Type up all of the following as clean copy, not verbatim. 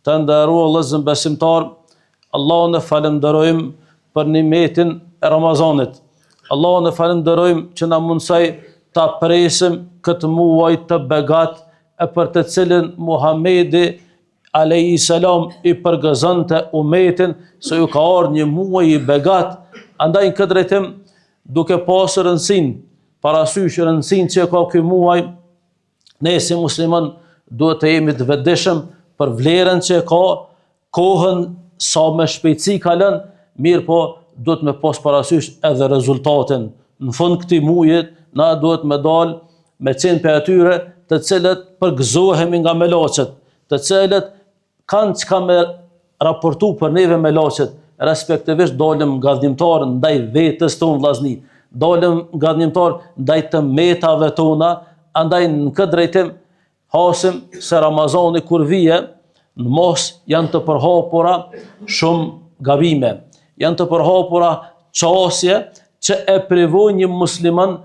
Të nderuar vëllezër besimtar, Allahun e falenderojmë për nimetin e Ramazanit. Allahun e falenderojmë që na mundsoi ta presim këtë muaj të begat e për të cilin Muhamedi alayhi salam i përgëzonte umetin se ju ka ardhur një muaj i begat. Andaj në këtë drejtim, duke pasur rëndësinë, parasysh rëndësinë që ka ky muaj, ne si musliman duhet të jemi të vetëdijshëm për vlerën që ka, kohën sa me shpejtësi kalon, mirë po duhet me pas parasysh edhe rezultatin. Në fund këtij muaji na duhet me dal me qenë për atyre të cilët përgëzohemi nga melaçet, të cilët kanë çka me raportu për neve melaçet, respektivisht dalim gazimtar ndaj vetes tonë vllazni, dalim gazimtar ndaj të metave tona, andaj në këtë drejtim hasim se Ramazani kur vije, në mos janë të përhapura shumë gabime, janë të përhapura qasje që e privojnë një musliman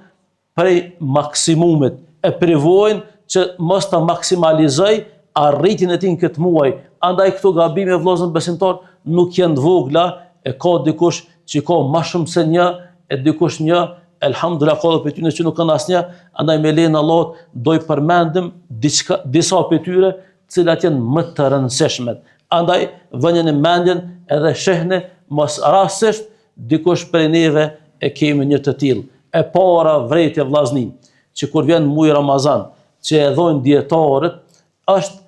prej maksimumit, e privojnë që mos të maksimalizoj arritjen e tij në këtë muaj. Andaj këto gabime vëllezër besimtar nuk janë të vogla, e ka dikush që ka më shumë se një, e dikush një, elhamdulillah ka edhe tyre që nuk kanë asnjë, andaj me lejen e Allahut do i përmendim disa prej tyre, të cilat janë më të rëndësishme. Andaj vënë në mendjen edhe shehni mos rastisht dikush prej neve e kemi një të tillë. E para vrejtje vllazni, që kur vjen muaji Ramazan, që e dhojnë dietarët, është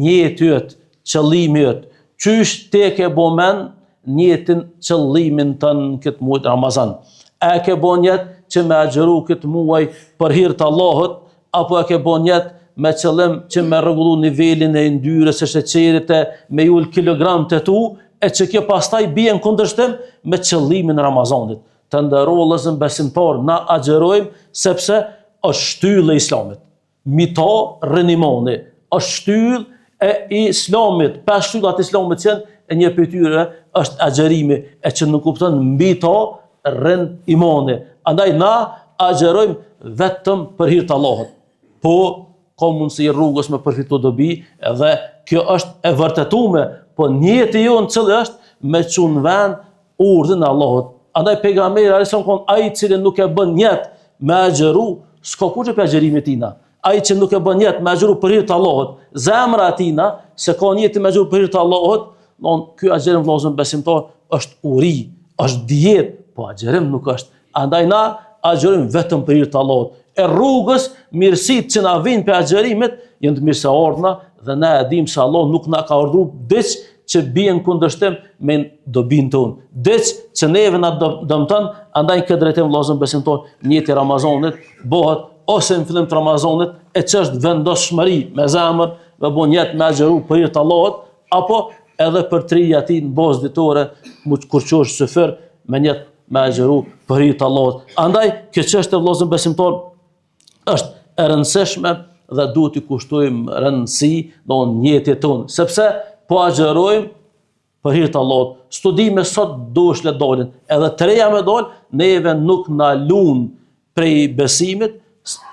njeti yt, qëllimi yt. Qysh te ke bo men njetin qëllimin tën këtë muaj Ramazan? A ke bo njet që me agjeru këtë muaj për hir të Allahut, apo a ke bo njet me qëllim që me rregullu nivelin e yndyrës së sheqerit, me ul kilogram të tu, e që kjo pastaj bie në kundërshtim me qëllimin e Ramazanit. Të nderuar vëllezër besimtar, na agjerojmë sepse është shtyllë e Islamit. Mito rënimoni, është shtyllë e Islamit, pas shtyllat e Islamit që e një prej tyre është agjerimi, e që nuk kupton mbi to rën imani. Andaj na agjerojmë vetëm për hir të Allahut. Po ka mundësi rrugës me përfitu dobi, edhe kjo është e vërtetuar, po njeti jonë cili është me çun vend urdhën e Allahut. Andaj pejgamberi alayhis salam ai i cili nuk e bën njet me agjeru, s'ka kurrë për agjerimin e tina. Ai që nuk e bën njet me agjeru për hir të Allahut, zemra e tina se ka njet me agjeru për hir të Allahut, ky agjerim vëllezër besimtar është uri, është diet, po agjerim nuk është. Andaj na agjerim vetëm për hir të Allahut. E rrugës, mirësitë që na vijnë për agjerimet janë të mirëseardhuna dhe na e dimë se Allah nuk na ka urdhëruar diç që bien kundërshtim me dobin tonë. Diç që neve na dëmton, andaj këtë drejtim vëllezër besimtar, njeti Ramazanit bëhet ose në fillim të Ramazanit e ç'është vendosshmëri me zemër, me bën jetë me agjeru për hir të Allahut, apo edhe për trija ti në bazë ditore, kur qosh syfër me njetë me agjeru për hir të Allahut. Andaj kjo çështje vëllezër besimtar është e rëndësishme dhe duhet i kushtojmë rëndësi në jetën tonë, sepse po agjerojmë për hir të Allahut. Studime sot duhesh le dalin, edhe të reja me dal, neve nuk na lun prej besimit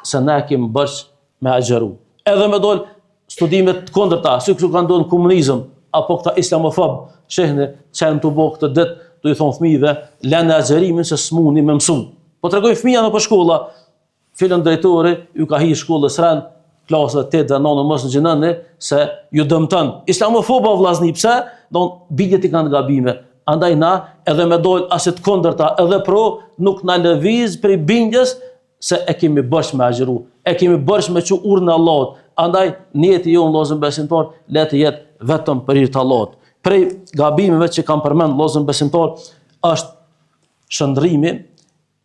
se ne kemi bërç me agjeru. Edhe me dal studimet kundërta, si që kanë ndodhur në komunizëm, apo këta islamofob, shehni çan të bëj këtë ditë, do i thon fëmijëve, lënë agjerimin se s'muni me mësu. Po tregoj fëmija në shkolla, filën drejtori ju ka hi shkollës rënd, klasë 8 dhe 9 mos në gjinëni, se ju dëmton. Islamofoba vllazni, pse? Don bidjet i kanë gabime. Andaj na edhe me dol aset kundërta, edhe pro nuk na lëviz prej bindjes se e kemi bërsh me agjeru, e kemi bërsh me çu urrën e Allahut. Andaj njeti jonë vëllezër besimtar le të jetë vetëm për hir të Allahut. Prej gabimeve që kam përmend vëllezër besimtar është shndrimi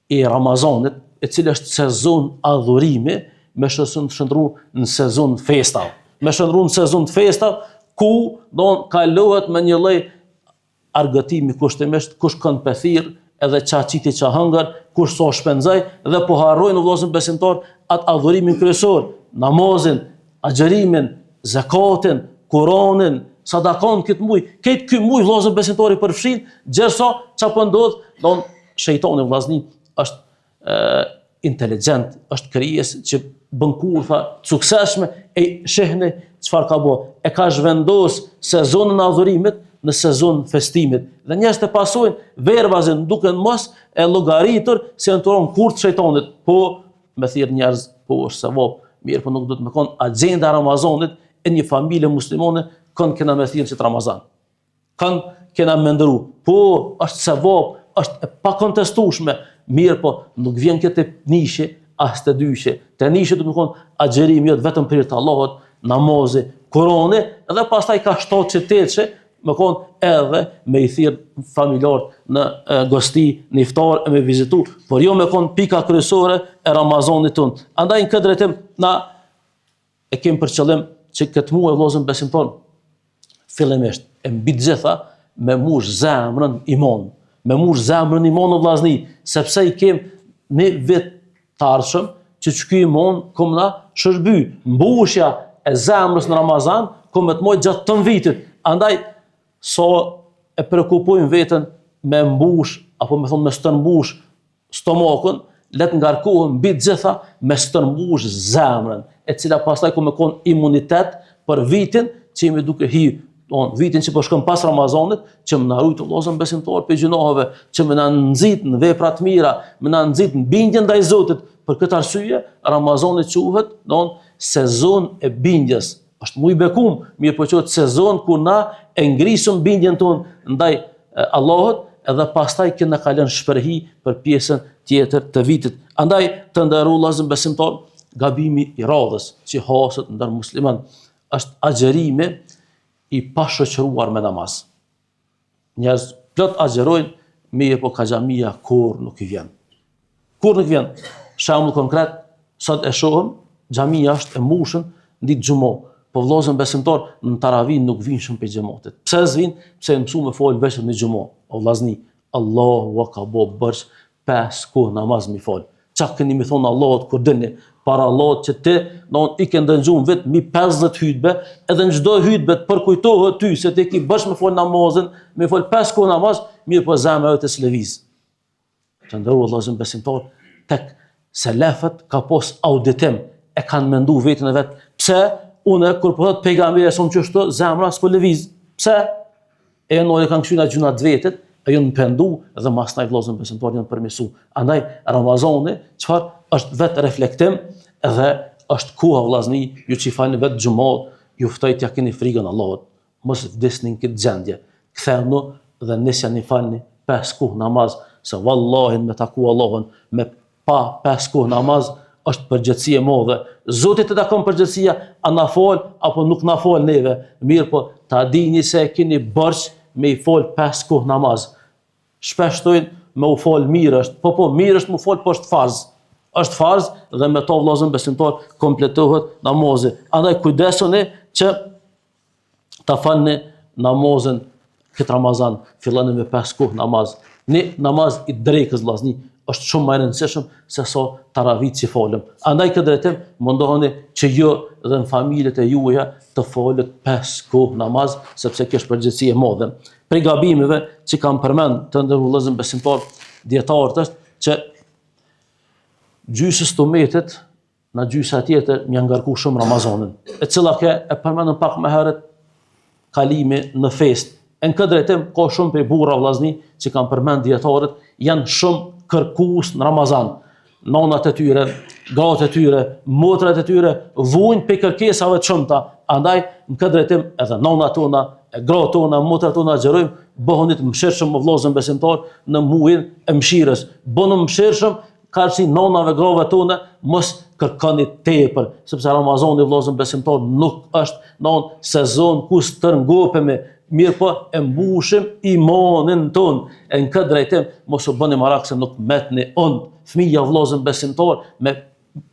i Ramazanit, e cili është sezon adhurimi, me shndru në sezon festa. Me shndru në sezon festa ku don kalohet me një lloj argëtimi kushtimisht, kush kanë pethir, edhe qa qiti qa hëngër, kush so shpenzaj, dhe po harrojnë vëllezër besimtar atë adhurimin kryesor, namazin, agjerimin, zakatin, Kur'anin, sadakon këtë muj. Këtë ky muj vëllezër besimtar i përfshin gjersa çfarë po ndodh, don shejtani vllazni është inteligjent, është krijes që bën kurtha suksesshme, e shehni çfarë ka bë? E ka zhvendos sezonën e adhurimit në sezon festimit. Dhe njerëz të pasojnë verbazën duke mos e llogaritur se janë turon kurth shejtanit. Po me thirr njerëz, po është sevap, mirë, po nuk do të më kon agjenda e Ramazanit e një familje muslimane kanë kena me thirrën se Ramazan. Kanë kena me ndëru. Po është sevap, është e pakontestueshme, mirë, po nuk vjen këtë nishe as të dyshe. Të nishe do të më kon agjerimi jo vetëm për të Allahut, namazi, Kurani, edhe pastaj ka 7 qytetëshe, më konë edhe me i thirë familjarët në gosti, në iftar e me vizitu, por jo me konë pika kryesore e Ramazanit tonë. Andaj në këtë drejtim, na e kemi për qëllim që këtë muaj vëllezër besimtar, fillimisht e mbi të gjitha me mush zemrën imon, me mush zemrën imon o vllazni, sepse i kem një vit të ardhshëm që ky imon kom na shërby, mbushja e zemrës në Ramazan, kom me të moj gjatë të vitit. Andaj so e prekupojmë veten me mbush, apo me thonë me stërmbush stomakun, let ngarkohem mbi të gjitha me stërmbush zemrën, e cila pastaj ku me kon imunitet për vitin që jemi duke hi, vitin që po shkon pas Ramazanit, që më na rujt vëllezër besimtar për gjunoheve, që më na nxit në vepra të mira, më na nxit në bindje ndaj Zotit. Për këtë arsye, Ramazani quhet sezon e bindjes. Është mu i bekum, mirë po quhet sezon ku na e ngrisëm bindjen tonë ndaj Allahut, edhe pastaj kena kalon shpërhi për pjesën tjetër të vitit. Andaj të nderuar vëllezër besimtar, gabimi i radhës që haset ndër musliman është agjerimi i pashoqëruar me namaz. Njerëz plot agjerojnë, mirë po ka xhamia kur nuk i vjen. Kur nuk vjen. Shembull konkret, sot e shohëm, xhamia është e mbushur ditë xumë. Po vëllezër besimtar në taravih nuk vinë shumë për xhamatit. Pse s'vin? Pse mësu me fol vetëm në xumë. O vllazni, Allahu ka bo bërsh 5 kohë namaz mi fol. Çka keni më thon Allahut kur dëni para Allahut që ti i ke ndëgjuar vetëm 50 hutbe, edhe në çdo hutbe të përkujtohet ty se ti ke bërsh me fol namazin, me fol 5 kohë namaz, mirë po zemra jote s'lëviz. Të nderuar vëllezër besimtar, tek selefët ka pos auditim, e kanë mendu vetën e vet. Pse unë kur po thot pejgamberi son çështë zemra s'po lëviz. Pse? E janë kanë kthyer gjuna të vetit, e janë pendu dhe masnaj vëllezër besimtar janë përmirësu. Andaj Ramazani çfarë është vetë reflektim dhe është koha vllazni, ju që falni vetë xhumat, ju ftoj t'ja keni frikën Allahut. Mos vdesni në këtë gjendje. Kthehuni dhe nisani falni 5 kohë namaz, se vallahi me taku Allahun me pa 5 kohë namaz është përgjithësi e madhe. Zoti të takon përgjithësia, a na fal apo nuk na fal neve. Mirë po, ta dini se keni borx me i fal 5 kohë namaz. Shpesh thojnë me u fal mirë është. Po, mirë është me u fal, po është farz. Është farz dhe me to vëllezër besimtar kompletohet namazi. Andaj kujdesoni që ta falni namazin këtë Ramazan, filloni me 5 kohë namaz. Një namaz i drekës vllazni është shumë më i rëndësishëm se sa taravih që folëm. Andaj këtë drejtim mundoheni që ju dhe në familjet e juaja të folët 5 kohë namaz, sepse kjo është përgjegjësi e madhe. Prej gabimeve që kam përmend të nderuar vëllezër besimtar dietarët është që gjysës të umetit në gjysa tjetër më ngarku shumë Ramazanin, e cila e përmendëm pak më herët kalimi në fest. Në këtë drejtim ka shumë prej burra vllazni që kanë përmend dietarët janë shumë kërkues në Ramazan. Nonat e tyre, gratë e tyre, motrat e tyre vujnë pe kërkesave të shumta. Andaj në këtë drejtim edhe nonat tona, gratë tona, motrat tona xherojmë, bëhuni të mëshirshëm vëllezër besimtar në muajin e mëshirës. Bënu mëshirshëm karshi nonave grave tona, mos kërkoni tepër, sepse Ramazani vëllezër besimtar nuk është non sezon ku stërngopemi, mirë po e mbushim imanin ton. E në këtë drejtim mos u bëni marak se nuk metni on. Fëmija vëllezër besimtar me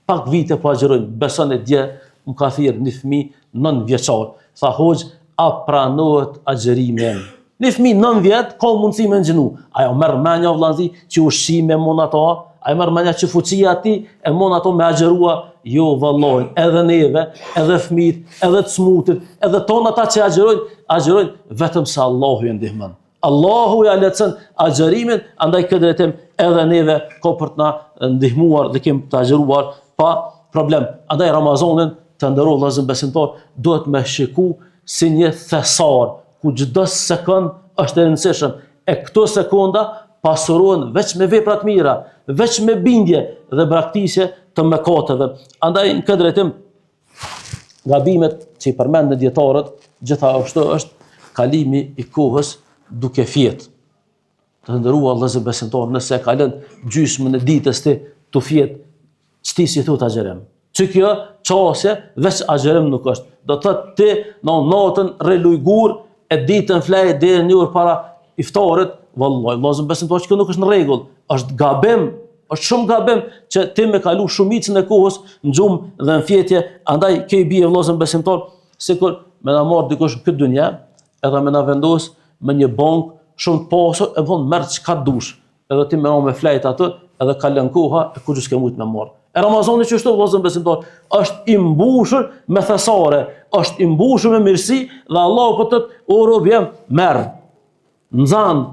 pak vite po agjerojnë, besoni dje më ka thirr një fëmijë 9 vjeçar. Tha hoxh, a pranohet agjerimi im? Një fëmijë 9 vjet ka mundësi me nxinu. Ajo merr mendja vllazi që ushqime mon ato, ai merr mendja që fuqia e tij e mon ato me agjerua. Jo vallahi, edhe neve, edhe fëmijët, edhe të smutit, edhe tonë ata që agjerojnë vetëm se Allahu i ndihmon. Allahu ja lehtëson agjerimin, andaj këtë drejtim edhe neve ka për të na ndihmuar dhe kemi të agjeruar pa problem. Andaj Ramazanin të nderuar vëllezër besimtar, duhet me shiku si një thesar, ku çdo sekond është e rëndësishme. E këto sekonda pasurohen veç me vepra të mira, veç me bindje dhe braktisje të mëkateve. Andaj në këtë drejtim gabimet që i përmendën dietarët gjithashtu është kalimi i kohës duke fjet. Të nderuar vëllezër besimtar, nëse e kalon gjysmën e ditës ti tu fjet, çti si thot agjerem. Që kjo qasje veç agjerem nuk është. Do të thotë ti në natën relujgur e ditën flej deri një orë para iftarit, vallahi vëllezër besimtar, që kjo nuk është në rregull, është gabim. Është shumë gabim që ti me kalu shumicën e kohës në gjumë dhe në fjetje, andaj ke i bie vëllezër besimtar, sikur me na marr dikush në këtë dunja, edhe me na vendos me një bank shumë të pasur, e von merr çka dush. Edhe ti me flejt atë, edhe kalon koha e kur s'ke mujt me marr. E Ramazani që është vëllezër besimtar, është i mbushur me thesare, është i mbushur me mirësi dhe Allahu po thotë o rob jam merr. Nxan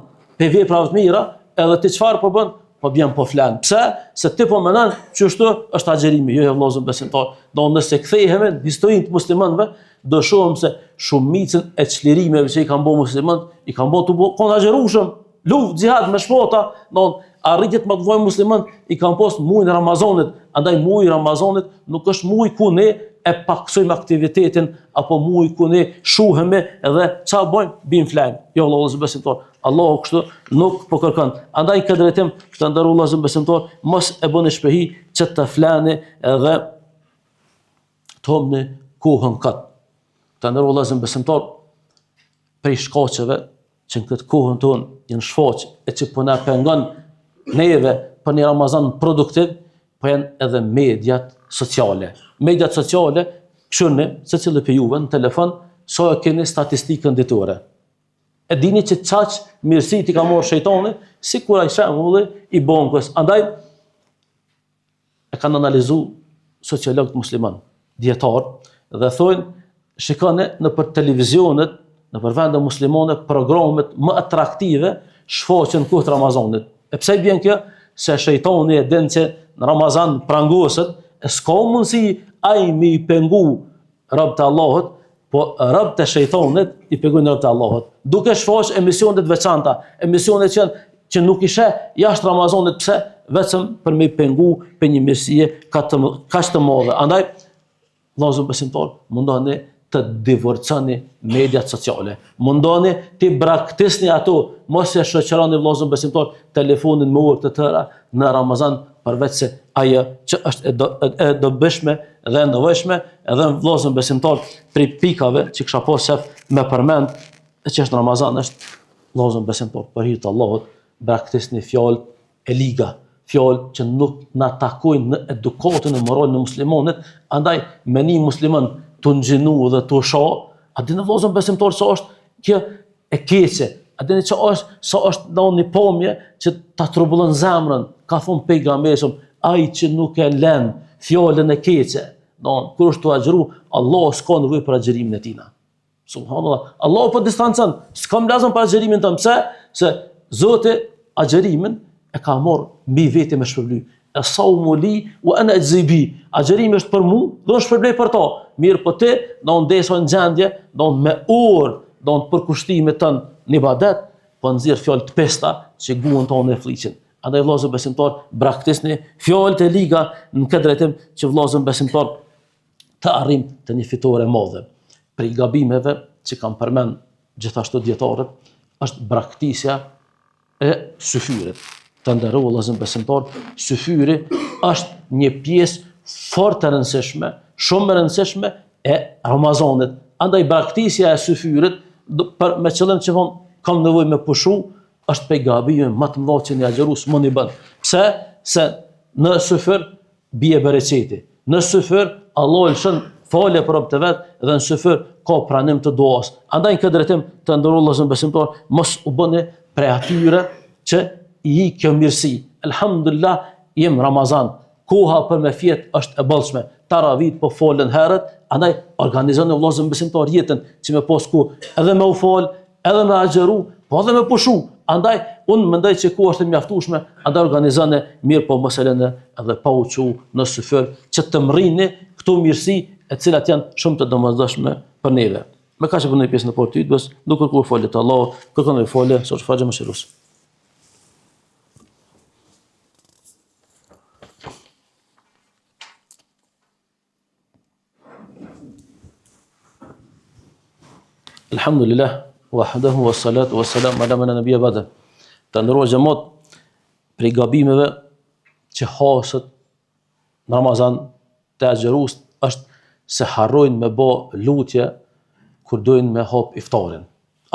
pe veprave të mira, edhe ti çfarë po bën? Po bjen po flan. Pse? Se ti po mendon që është agjerimi, jo vëllezër besimtar. Do nëse kthehemi në historinë të muslimanëve, do shohim se shumicën e çlirimeve që i kanë bërë muslimanët, i kanë bërë të kanë agjerueshëm, luftë xihad me shpota, do arritjet më të vojë musliman i kanë pas muajin e Ramazanit, andaj muaji i Ramazanit nuk është muaj ku ne e paksojmë aktivitetin apo muaj ku ne shuhemi edhe çfarë bëjmë, bim flan. Jo vëllezër besimtar, Allahu kështu nuk po kërkon. Andaj këtë drejtim të nderuar vëllezër besimtar, mos e bëni shpehi që të flani edhe të humni kohën kat. Të nderuar vëllezër besimtar, prej shkaqeve që në këtë kohën tonë janë shfaq e që po na pengon neve për një Ramazan produktiv, po janë edhe mediat sociale. Mediat sociale, këshurni, se cilë për juve në telefon, so e keni statistikën ditore. E dini që qaq mirësi ti ka morë shejtani, si kur ai shembulli i bankës. Andaj, e kanë analizu sociologët musliman, dietar, dhe thojnë, shikone në për televizionet, në për vende muslimane, programet më atraktive, shfaqen kohët Ramazanit. E pse bjen kjo? Se shejtani e din që në Ramazan prangoset, e s'ka mundësi ai me i pengu robët e Allahut, po robët e shejtanit i pengojnë robët e Allahut. Duke shfaq emisionet veçanta, emisionet që nuk ishe jashtë Ramazanit, pse? Vetëm për me i pengu për një mirësie kaq të madhe. Andaj, vëllezër besimtar, mundoni të divorconi mediat sociale. Mundoni të braktisni ato, mos e shoqëroni vëllezër besimtar telefonin me orë të tëra në Ramazan, përveç se ajo që është e dobishme dhe e nevojshme, edhe vëllezër besimtar prej pikave që kisha pasur me përmend që është në Ramazan është vëllezër besimtar, për hir të Allahut, braktisni fjalë e liga, fjalë që nuk na takojnë në edukatën e moralin e muslimanit, andaj me një musliman të nxinu dhe të shoh, a dini vëllezër besimtar se është kjo e keqe, a dini që është në një pomje që ta trubullon zemrën, ka thonë pejgamberi, ai që nuk e lën fjalën e keqe, kur është të agjëru, Allah s'ka nevojë për agjërimin e tina. Subhanallah, Allah po distancon, s'kam lazëm për agjërimin tëm, pse? Se Zoti agjërimin e ka marrë mbi vete me shpërbly. As-sawmu li wa ana ajzi bi. Agjërimi është për mua, do të shpërblej për ta. Mirë po ti, do ndesoj në gjendje, do me orë, do të përkushtimet tën në ibadet, po nxjerr fjalë të pesta që guën tonë e fliqin. Andaj vëllezër besimtar, braktisni fjalët e liga në këtë drejtim që vëllezër besimtar të arrim të një fitore e madhe. Prej gabimeve që kanë përmend gjithashtu dietarët është braktisja e syfyrit. Të nderuar vëllezër besimtar, syfyri është një pjesë fort e rëndësishme, shumë e rëndësishme e Ramazanit. Andaj braktisja e syfyrit me qëllim që kam nevojë me pushu, është pe gabime më të mëdha që një agjërues mund i bën. Pse? Se në syfyr bie bereqeti. Në syfyr Allah lëshon falje për robët e vet dhe në syfyr ka pranim të duas. Andaj në këtë drejtim të nderuar vëllezër besimtar, mos u bëni prej atyre që i kjo mirësi. Elhamdulillah, jem Ramazan. Koha për me fjet është e bollshme. Taravit po folën herët, andaj organizoni vëllezër besimtar jetën që me pas ku edhe me u fal, edhe me agjëru, po edhe me pushu. Andaj unë mendoj që ku është e mjaftueshme, andaj organizoni mirë po mos e lënë edhe pa u çu në syfyr që të mrrini këto mirësi e cilat janë shumë të domosdoshme për neve. Me ka që përnë pjesën e portit, bës nuk kërkuar folje të Allah, kërkon dhe folje, sot faqe më shirus. Alhamdulillah, wahdahu wassalatu wassalamu ala man nabiyya ba'da. Të ndërruar xhamat, prej gabimeve që hasët në Ramazan të agjerus është se harrojnë me bë lutje kur dojnë me hap iftarin.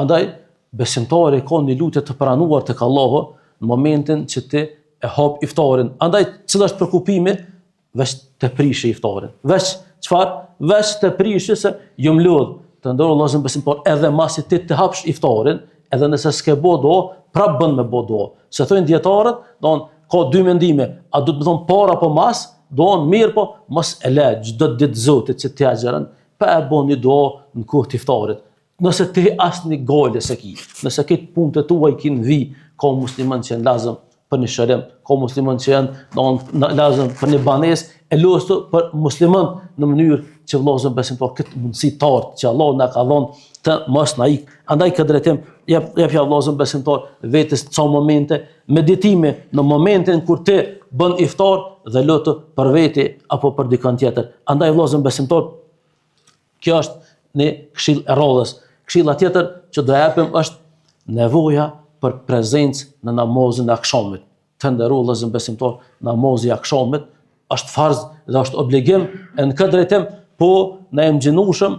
Andaj, besimtari ka një lutje të pranuar tek Allahu në momentin që ti e hap iftarin. Andaj, cila është përkupimi? Veç të prishi iftarin. Veç çfarë? Veç të prishi se ju më lodh. Të ndërruar vëllezër besimtar, edhe masi ti të hapsh iftarin, edhe nëse s'ke bo do, prap bën me bo do. Se thojnë dietarët, don ka dy mendime, a do të thon para apo mas, don mirë po mos e lë çdo ditë Zotit që ti agjeron, pa e bën një do në kohë të iftarit. Nëse ti asnjë gale se ki, nëse këtë punë të tuaj kin vi, ka musliman që janë lazëm për një shërim, ka musliman që janë lazëm për një banesë, e lustu për musliman në mënyrë që vëllezër besimtar këtë mundësi të artë që Allah na ka dhënë të mos na ik. Andaj këtë drejtim jep ja vëllezër besimtar vetes ca momente meditime në momentin kur ti bën iftar dhe lutu për veti apo për dikën tjetër. Andaj vëllezër besimtar, kjo është një këshill e radhës. Këshilla tjetër që do japim është nevoja për prezencë në namazin e akşamit. Të nderuar vëllezër besimtar, namazi i akşamit është farz dhe është obligim, e në këtë drejtim, po në e mëgjinushëm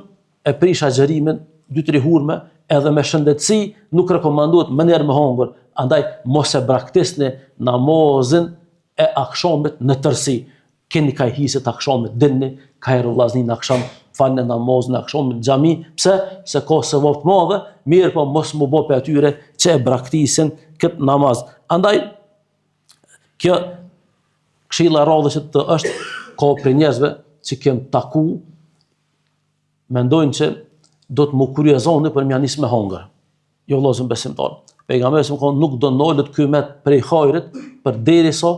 e prish agjerimin 2-3 hurme, edhe me shëndetësi nuk rekomanduhet më njerë me hongër, andaj mos e braktisni namazin e akşamit në tërsi. Keni ka i hisit akşamit, dinni, ka i rëvlazni në akşam, falni namazin e akşamit në xhami, pse? Se ka sevap të madhe, mirë po mos mu bo për atyre që e braktisin këtë namaz. Andaj, kjo këshilla e radhës të është ka për njerëzve që kemë taku, mendojnë që do të më kuriozoni për mja nis me hongër. Jo vëllezër besimtar. Pejgamberi më thonë nuk do nolët ky met prej hajrit përderisa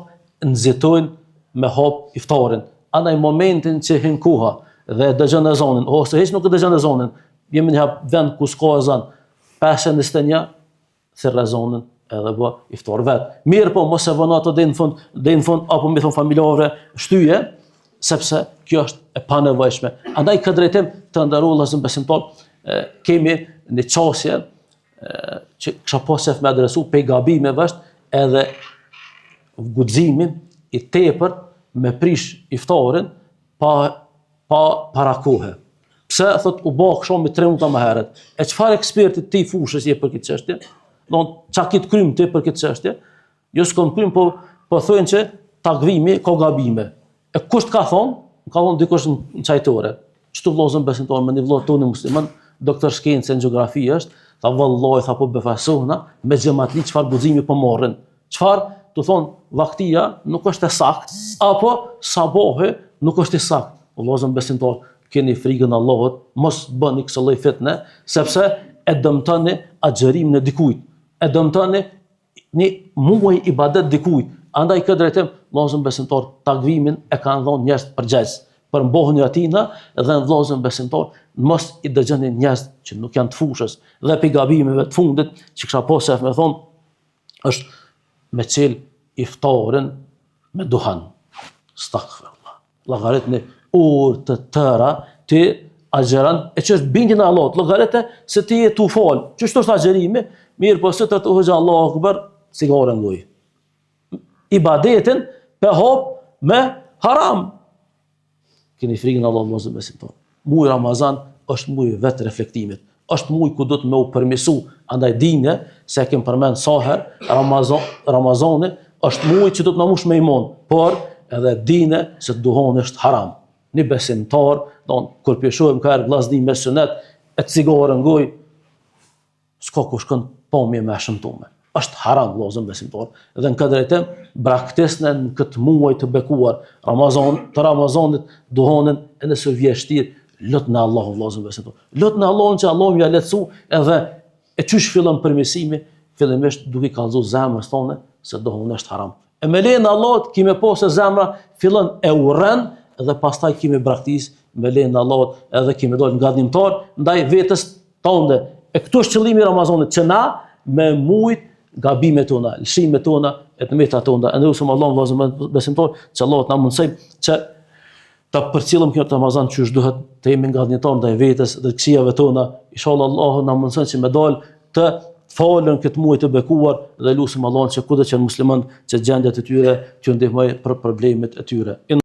nxitojnë me hap iftarin. Andaj momentin që hin koha dhe dëgjon ezanin, ose hiç nuk e dëgjon ezanin, jemi në hap vend ku s'ka ezan, 5:21 thirr ezanin edhe bë iftar vet. Mirë po mos e vënë ato deri në fund apo më thon familjarë shtyje, sepse kjo është e panevojshme. Andaj këtë drejtim të nderuar vëllezër besimtar, kemi një çështje që kisha pasur me adresu pe gabimeve është edhe guximin i tepërt me prish iftarin para kohe. Pse thot u bë kështu 3 minuta më herët. E çfarë eksperti ti fushës je për këtë çështje? Don çka kit krym ti për këtë çështje? Jo s'kam krym, po thonë që takvimi ka gabime. E kush ka thonë? Ka thonë dikush në çajtore. Çto vëllezër besimtar me një vëllai tonë musliman, doktor shkencë në gjeografi është, tha vallahi tha po befasona me xhamatli çfarë guximi po morrin. Çfarë? Do thonë vaktia nuk është e saktë apo sabahi nuk është e saktë. Vëllezër besimtar, keni frikën e Allahut, mos bëni kësaj lloj fitne, sepse e dëmtoni agjerimin e dikujt. E dëmtoni një muaj ibadet dikujt. Andaj këtë drejtim, vëllezër besimtar, takvimin e kanë dhënë njerëz përgjegjës. Përmbohuni atina dhe vëllezër besimtar, mos i dëgjoni njerëz që nuk janë të fushës. Dhe pe gabimeve të fundit që kisha pasur me thonë është me çel iftarin me duhan. Astaghfirullah. Llogaritni orë të tëra ti agjeron e që është bindjen e Allahut. Llogaritë se ti je tu fal. Çështë është agjerimi? Mirë, po se të hoxha Allahu Akbar, sigaren ngoj. Ibadetin pe hap me haram. Keni frikën e Allahut mos besimtar. Muaj Ramazan është muaj vetë reflektimit. Është muaj ku do të më u përmirësu, andaj dini se kem përmend sa herë Ramazani është muaj që do të na mush me iman, por edhe dini se duhoni është haram. Një besimtar, kur pjeshohem ka erë vllazni me sunet, e cigare ngoj, s'ka ku shkon pamje me shëmtume. Është haram vëllezër besimtar. Dhe në këtë drejtim braktisni në këtë muaj të bekuar, Ramazanit duhonin e nëse vjeshtir, lut në Allahu vëllezër besimtar. Lut në Allahun që Allahu ja lehtësu edhe e çysh fillon përmirësimi, fillimisht duke kallëzu zemrës tonë se duhoni është haram. E me lejen e Allahut kime po se zemra fillon e urren dhe pastaj kime braktis me lejen e Allahut edhe kemi dalë nga gabimtar ndaj vetes tonë. E këtu është qëllimi i Ramazanit, që na me mujt gabimet tona, lëshimet tona, e të meta tona. E nderuam Allahun vëllezër besimtar, që Allahu na mundsoj që ta përcjellim kjo Ramazan çu duhet, të jemi ngadhëtar ndaj vetes dhe këqijave tona. Inshallah Allahu na mundson që me dal të falën këtë muaj të bekuar dhe lutem Allahun që kudo që musliman që gjendjet e tyre që ndihmoj për problemet e tyre.